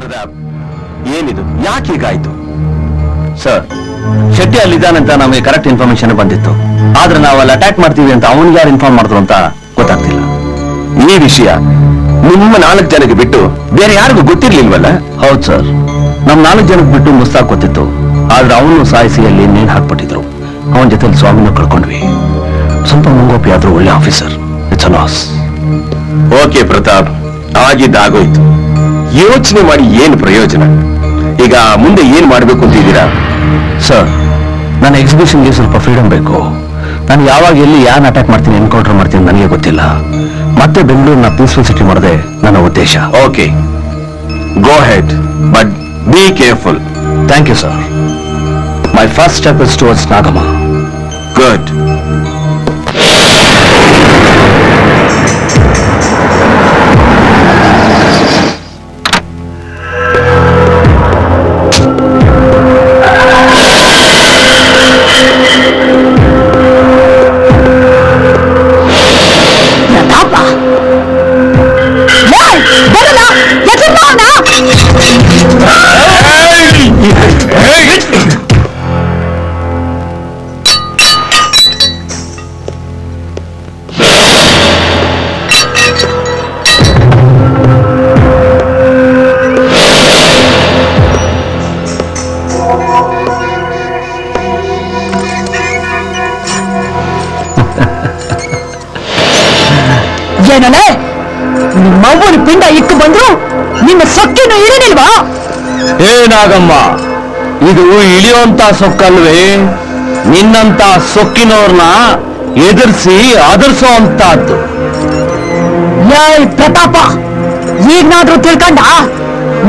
ಪ್ರತಾಪ್, ಏನಿದು? ಯಾಕೆ ಹೀಗಾಯ್ತು? ಸರ್, ಶೆಟ್ಟಿ ಅಲ್ಲಿದ್ದಾನಂತ ನಮಗೆ ಕರೆಕ್ಟ್ ಇನ್ಫಾರ್ಮೇಶನ್ ಬಂದಿತ್ತು. ಆದ್ರೆ ನಾವು ಅಲ್ಲಿ ಅಟ್ಯಾಕ್ ಮಾಡ್ತೀವಿ ಅಂತ ಅವನಿಗೆ ಯಾರು ಇನ್ಫಾರ್ಮ್ ಮಾಡಿದ್ರು ಅಂತ ಗೊತ್ತಾಗ್ತಿಲ್ಲ. ಈ ವಿಷಯ ನಿಮ್ಮ 4 ಜನಕ್ಕೆ ಬಿಟ್ಟು ಬೇರೆ ಯಾರಿಗೂ ಗೊತ್ತಿರ್ಲಿಲ್ವಲ್ಲ? ಹೌದು ಸರ್, ನಮ್ 4 ಜನಕ್ಕೆ ಬಿಟ್ಟು ಮುಸ್ತಾಕ್ ಗೊತ್ತಿತ್ತು. ಆದ್ರೆ ಅವನು ಸಾಯಿಸಿ ಅಲ್ಲಿ ನೇಣು ಹಾಕ್ಬಿಟ್ಟಿದ್ರು. ಅವನ ಜೊತೆ ಸ್ವಾಮಿನೂ ಕಳ್ಕೊಂಡ್ವಿ. ಸ್ವಲ್ಪ ಮುಂಗೋಪಿ ಆದ್ರೂ ಒಳ್ಳೆ officer. It's a loss. Okay Pratap, ಆಗಿದ್ದಾಗೋಯ್ತು. ಯೋಚನೆ ಮಾಡಿ ಏನು ಪ್ರಯೋಜನ? ಈಗ ಮುಂದೆ ಏನ್ ಮಾಡ್ಬೇಕು ಅಂತಿದ್ದೀರಾ? ಸರ್, ನನ್ನ ಎಕ್ಸಿಬಿಷನ್ಗೆ ಸ್ವಲ್ಪ ಫ್ರೀಡಮ್ ಬೇಕು. ನಾನು ಯಾವಾಗ ಎಲ್ಲಿ ಯಾರು ಅಟ್ಯಾಕ್ ಮಾಡ್ತೀನಿ, ಎನ್ಕೌಂಟರ್ ಮಾಡ್ತೀನಿ ನನಗೆ ಗೊತ್ತಿಲ್ಲ. ಮತ್ತೆ ಬೆಂಗಳೂರಿನ ಪೀಸ್ಫುಲ್ ಸಿಟಿ ಮಾಡೋದೇ ನನ್ನ ಉದ್ದೇಶ. Okay, go ahead, but be careful. Thank you sir. My first step is towards Nagamma. Good. ಏನಲೆ ನಿಮ್ಮವ್ವನ ಪಿಂಡ ಇಟ್ಟು ಬಂದ್ರು ನಿಮ್ಮ ಸೊಕ್ಕಿನ ಇಳಿನಿಲ್ವಾ? ಏನಾಗಮ್ಮ, ಇದು ಇಳಿಯುವಂತ ಸೊಕ್ಕಲ್ವೇ? ನಿನ್ನಂತ ಸೊಕ್ಕಿನವ್ರನ್ನ ಎದುರಿಸಿ ಅದರ್ಸೋ ಅಂತದ್ದು. ಏಯ್ ಪ್ರತಾಪ, ಈಗನಾದ್ರೂ ತಿಳ್ಕೊಂಡ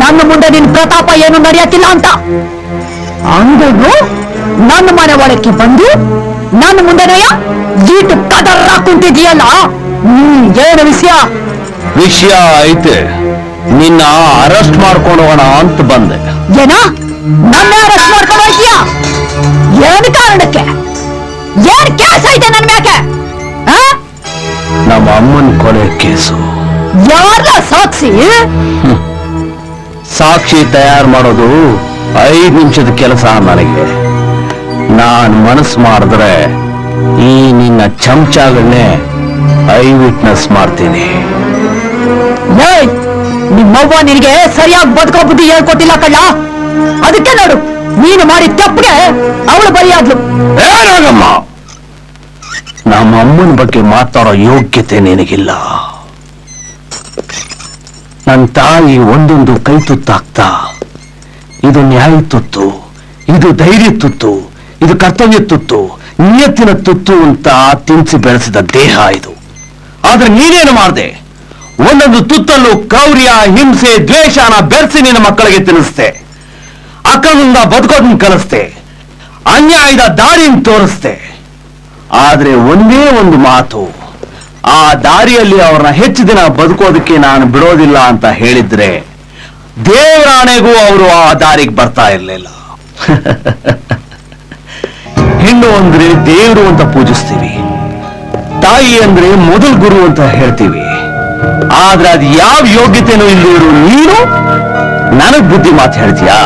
ನನ್ನ ಮುಂದೆ ನಿನ್ ಪ್ರತಾಪ ಏನು ನಡೆಯಕ್ಕಿಲ್ಲ ಅಂತ? ಅಂದೂ ನನ್ನ ಮನೆ ಒಳಕ್ಕೆ ಬಂದು ನನ್ನ ಮುಂದೆನೆಯ ಜೀಟು ಕದರ ಕುಂತಿದೀಯಲ್ಲ. ಏನು ವಿಷಯ? ವಿಷಯ ಐತೆ. ನಿನ್ನ ಅರೆಸ್ಟ್ ಮಾಡ್ಕೊಂಡು ಹೋಗೋಣ ಅಂತ ಬಂದೆ. ಏನ? ನನ್ನ ಅರೆಸ್ಟ್ ಮಾಡ್ಕೊಂಡು ಹೋಗ್ತೀಯ? ಏನು ಕಾರಣಕ್ಕೆ? ಏನ್ ಕೇಸ್ ಐತೆ ನನ್ ಮ್ಯಾಕೆ? ನಮ್ಮ ಅಮ್ಮನ ಕೊಲೆ ಕೇಸು. ಯಾರ ಸಾಕ್ಷಿ? ಸಾಕ್ಷಿ ತಯಾರು ಮಾಡೋದು 5 ನಿಮಿಷದ ಕೆಲಸ ನನಗೆ. ನಾನ್ ಮನಸ್ಸು ಮಾಡಿದ್ರೆ ಈ ನಿನ್ನ ಚಮಚಗಳನ್ನೇ ಐ ವಿಟ್ನೆಸ್ ಮಾಡ್ತೀನಿ. ನಿಮ್ಮವ್ವ ನಿನಗೆ ಸರಿಯಾಗಿ ಬದುಕೋ ಬುದ್ಧಿ ಹೇಳ್ಕೊಟ್ಟಿಲ್ಲ ಕಳ್ಳ. ಅದಕ್ಕೆ ನೋಡು, ನೀನು ಮಾಡಿ ತಪ್ಪಿಗೆ ಅವಳು ಬಲಿಯಾದ್ಲು. ಏನಾಗಮ್ಮ, ನಮ್ಮ ಅಮ್ಮನ ಬಗ್ಗೆ ಮಾತಾಡೋ ಯೋಗ್ಯತೆ ನಿನಗಿಲ್ಲ. ನನ್ನ ತಾಯಿ ಒಂದೊಂದು ಕೈ ತುತ್ತಾಗ್ತಾ, ಇದು ನ್ಯಾಯ ತುತ್ತು, ಇದು ಧೈರ್ಯ ತುತ್ತು, ಇದು ಕರ್ತವ್ಯ ತುತ್ತು, ನಿಯತ್ತಿನ ತುತ್ತು ಅಂತ ತಿನ್ಸಿ ಬೆಳೆಸಿದ ದೇಹ ಇದು. ಆದ್ರೆ ನೀನೇನು ಮಾಡಿದೆ? ಒಂದೊಂದು ತುತ್ತಲ್ಲೂ ಕ್ರೌರ್ಯ, ಹಿಂಸೆ, ದ್ವೇಷನ ಬೆರೆಸಿ ನಿನ್ನ ಮಕ್ಕಳಿಗೆ ತಿನ್ನಿಸ್ತೆ. ಅಕ್ರಮದಿಂದ ಬದುಕೋದನ್ನ ಕಲಿಸ್ತೆ, ಅನ್ಯಾಯದ ದಾರಿನ ತೋರಿಸ್ತೆ. ಆದ್ರೆ ಒಂದೇ ಒಂದು ಮಾತು, ಆ ದಾರಿಯಲ್ಲಿ ಅವ್ರನ್ನ ಹೆಚ್ಚು ದಿನ ಬದುಕೋದಕ್ಕೆ ನಾನು ಬಿಡೋದಿಲ್ಲ ಅಂತ ಹೇಳಿದ್ರೆ ದೇವರಾಣೆಗೂ ಅವರು ಆ ದಾರಿಗೆ ಬರ್ತಾ ಇರಲಿಲ್ಲ. ಹೆಣ್ಣು ಅಂದ್ರೆ ದೇವರು ಅಂತ ಪೂಜಿಸ್ತೀವಿ, ತಾಯಿ ಅಂದ್ರೆ ಮೊದಲ ಗುರು ಅಂತ ಹೇಳ್ತೀವಿ. ಆದ್ರೆ ಅದು ಯಾವ ಯೋಗ್ಯತೆನೂ ಇಲ್ಲದಿರು ನೀನು ನನಗ್ ಬುದ್ಧಿ ಮಾತು ಹೇಳ್ತೀಯಾ?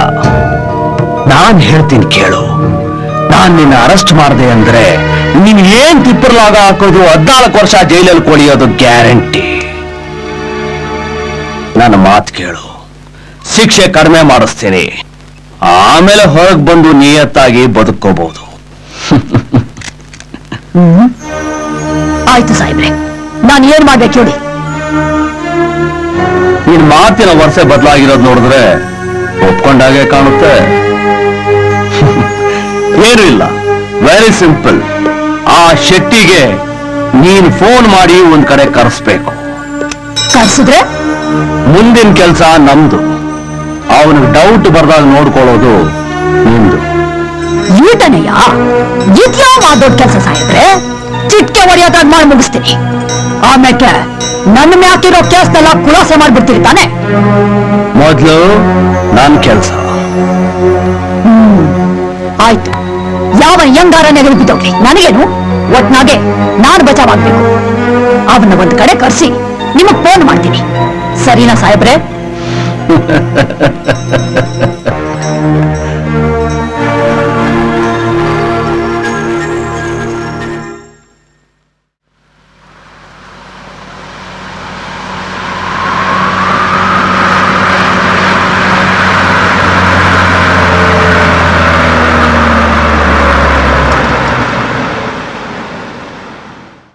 ನಾನ್ ಹೇಳ್ತೀನಿ ಕೇಳು. ನಾನ್ ನಿನ್ನ ಅರೆಸ್ಟ್ ಮಾಡಿದೆ ಅಂದ್ರೆ ನೀನ್ ಏನ್ ತಿಪ್ಪರ್ಲಾಗ ಹಾಕೋದು 14 ವರ್ಷ ಜೈಲಲ್ಲಿ ಕೊಳಿಯೋದು ಗ್ಯಾರಂಟಿ. ನನ್ನ ಮಾತು ಕೇಳು, ಶಿಕ್ಷೆ ಕಡಿಮೆ ಮಾಡಿಸ್ತೀನಿ. ಆಮೇಲೆ ಹೊರಗೆ ಬಂದು ನಿಯತ್ತಾಗಿ ಬದುಕೋಬಹುದು. ಆಯ್ತು ಸಾಹೇಬ್ರೆ, ನಾನು ಏನ್ ಮಾಡ್ಬೇಕು ಹೇಳಿ? ನಿನ್ ಮಾತಿನ ವರ್ಷ ಬದಲಾಗಿರೋದು ನೋಡಿದ್ರೆ ಒಪ್ಕೊಂಡಾಗೆ ಕಾಣುತ್ತೆ. ಏನೂ ಇಲ್ಲ, ವೆರಿ ಸಿಂಪಲ್. ಆ ಶೆಟ್ಟಿಗೆ ನೀನ್ ಫೋನ್ ಮಾಡಿ ಒಂದ್ ಕಡೆ ಕರೆಸ್ಬೇಕು. ಕರ್ಸಿದ್ರೆ ಮುಂದಿನ ಕೆಲಸ ನಮ್ದು. ಅವನಿಗೆ ಡೌಟ್ ಬರ್ದಾಗ ನೋಡ್ಕೊಳ್ಳೋದು ನಿಮ್ದು. ಈತನೆಯ ಇದ್ಯಾವ ದೊಡ್ಡ ಕೆಲಸ ಸಾಹೇಬ್ರೆ? ಚಿಟ್ಕೆ ಹೊಡೆಯೋದಾಗ ಮಾಡಿ ಮುಗಿಸ್ತೀನಿ. ಆಮೇಲೆ ನನ್ನ ಮ್ಯಾಕಿರೋ ಕೇಸ್ನೆಲ್ಲ ಖುಲಾಸೆ ಮಾಡ್ಬಿಡ್ತೀರಿ ತಾನೆ? ಮೊದ್ಲು ನನ್ ಕೆಲಸ. ಆಯ್ತು, ಯಾವ ಹೆಂಗಾರನೇ ಬಿದ್ದೋಗ್ಲಿ ನನಗೇನು, ಒಟ್ನಾಗೆ ನಾನು ಬಚಾವಾಗ್ಬೇಕು. ಅವನ್ನ ಒಂದ್ ಕಡೆ ಕರ್ಸಿ ನಿಮಗ್ ಫೋನ್ ಮಾಡ್ತೀನಿ. ಸರಿನಾ ಸಾಹೇಬ್ರೆ?